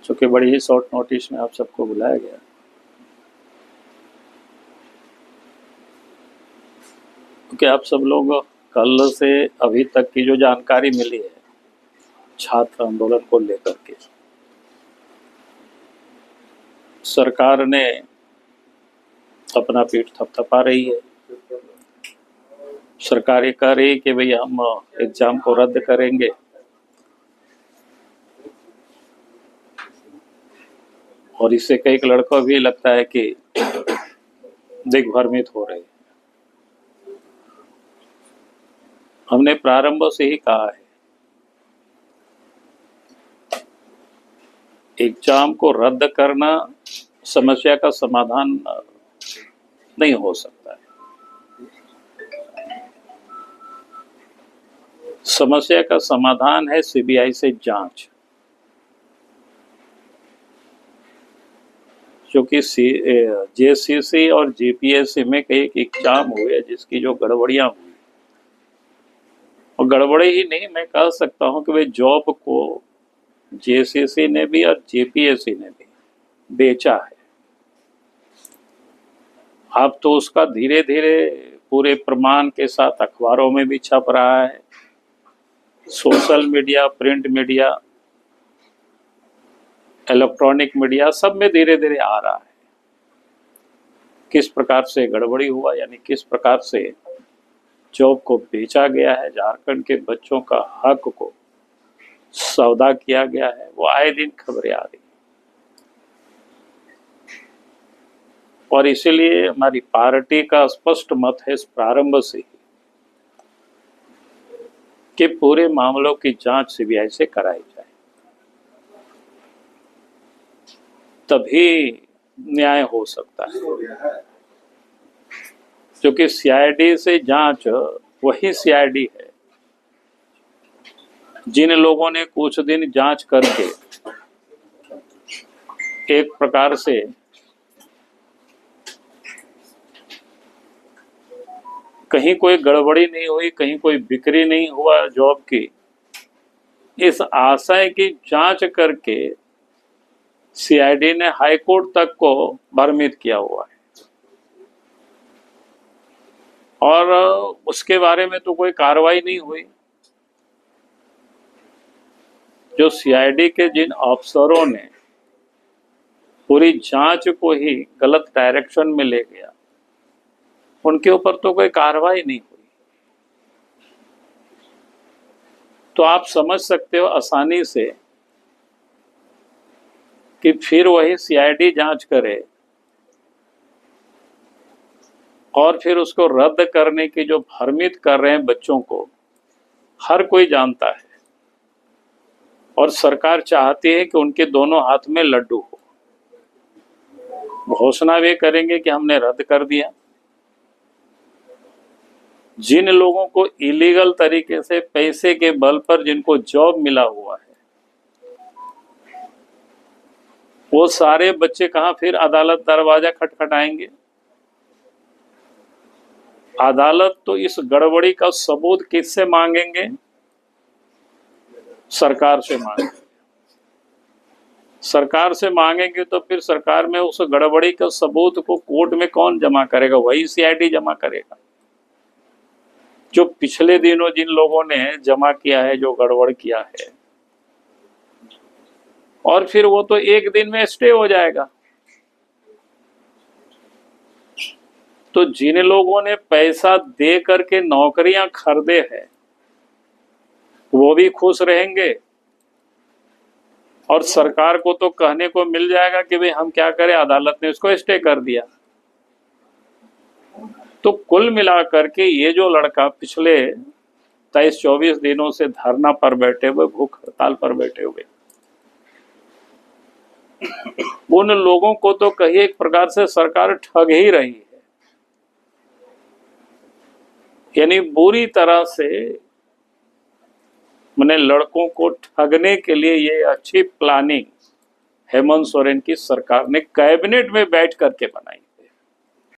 चूँकि बड़ी ही short notice में आप सबको बुलाया गया, क्योंकि आप सब लोग कल से अभी तक की जो जानकारी मिली है छात्र आंदोलन को लेकर के, सरकार ने अपना पीठ थपथपा रही है। सरकार ये कह रही है कि भाई हम एग्जाम को रद्द करेंगे, और इससे कई लड़कों भी लगता है कि दिग्भ्रमित हो रहे हैं। हमने प्रारंभ से ही कहा है, एग्जाम को रद्द करना समस्या का समाधान नहीं हो सकता है। समस्या का समाधान है सीबीआई से जांच, क्योंकि जेसीसी और जीपीएससी में कई एग्जाम हुए जिसकी जो गड़बड़ियां हुई, और गड़बड़ी ही नहीं, मैं कह सकता हूं कि वे जॉब को जेसीसी ने भी और जेपीएससी ने भी बेचा है। अब तो उसका धीरे धीरे पूरे प्रमाण के साथ अखबारों में भी छप रहा है, social media, print media, electronic media, सब में धीरे धीरे आ रहा है किस प्रकार से गड़बड़ी हुआ, यानी किस प्रकार से जॉब को बेचा गया है, झारखंड के बच्चों का हक को सौदा किया गया है। वो आए दिन खबरें आ रही, और इसीलिए हमारी पार्टी का स्पष्ट मत है इस प्रारंभ से कि पूरे मामलों की जांच सीबीआई से कराई जाए, तभी न्याय हो सकता है। क्योंकि सीआईडी से जांच वही सीआईडी है जिन लोगों ने कुछ दिन जांच करके एक प्रकार से कहीं कोई गड़बड़ी नहीं हुई, कहीं कोई बिक्री नहीं हुआ जॉब की, इस आशय की जांच करके सीआईडी ने हाई कोर्ट तक को भ्रमित किया हुआ है, और उसके बारे में तो कोई कार्रवाई नहीं हुई। जो सीआईडी के जिन अफसरों ने पूरी जांच को ही गलत डायरेक्शन में ले गया, उनके ऊपर तो कोई कार्रवाई नहीं हुई। तो आप समझ सकते हो आसानी से कि फिर वही सीआईडी जांच करे और फिर उसको रद्द करने की जो भ्रमित कर रहे हैं बच्चों को, हर कोई जानता है, और सरकार चाहती है कि उनके दोनों हाथ में लड्डू हो। घोषणा वे करेंगे कि हमने रद्द कर दिया, जिन लोगों को इलीगल तरीके से पैसे के बल पर जिनको जॉब मिला हुआ है, वो सारे बच्चे कहां फिर अदालत दरवाजा खटखटाएंगे। अदालत तो इस गड़बड़ी का सबूत किससे मांगेंगे? सरकार से मांगेंगे। सरकार से मांगेंगे तो फिर सरकार में उस गड़बड़ी का सबूत को कोर्ट में कौन जमा करेगा? वही सीआईडी जमा करेगा, जो पिछले दिनों जिन लोगों ने जमा किया है, जो गड़बड़ किया है, और फिर वो तो एक दिन में स्टे हो जाएगा। तो जिन लोगों ने पैसा दे करके नौकरियां खरीदे हैं वो भी खुश रहेंगे, और सरकार को तो कहने को मिल जाएगा कि भाई हम क्या करें, अदालत ने इसको स्टे कर दिया। तो कुल मिलाकर के ये जो लड़का पिछले 23-24 दिनों से धरना पर बैठे हुए, भूख हड़ताल पर बैठे हुए, उन लोगों को तो कहीं एक प्रकार से सरकार ठग ही रही है। यानी बुरी तरह से मैंने लड़कों को ठगने के लिए ये अच्छी प्लानिंग हेमंत सोरेन की सरकार ने कैबिनेट में बैठ करके बनाई।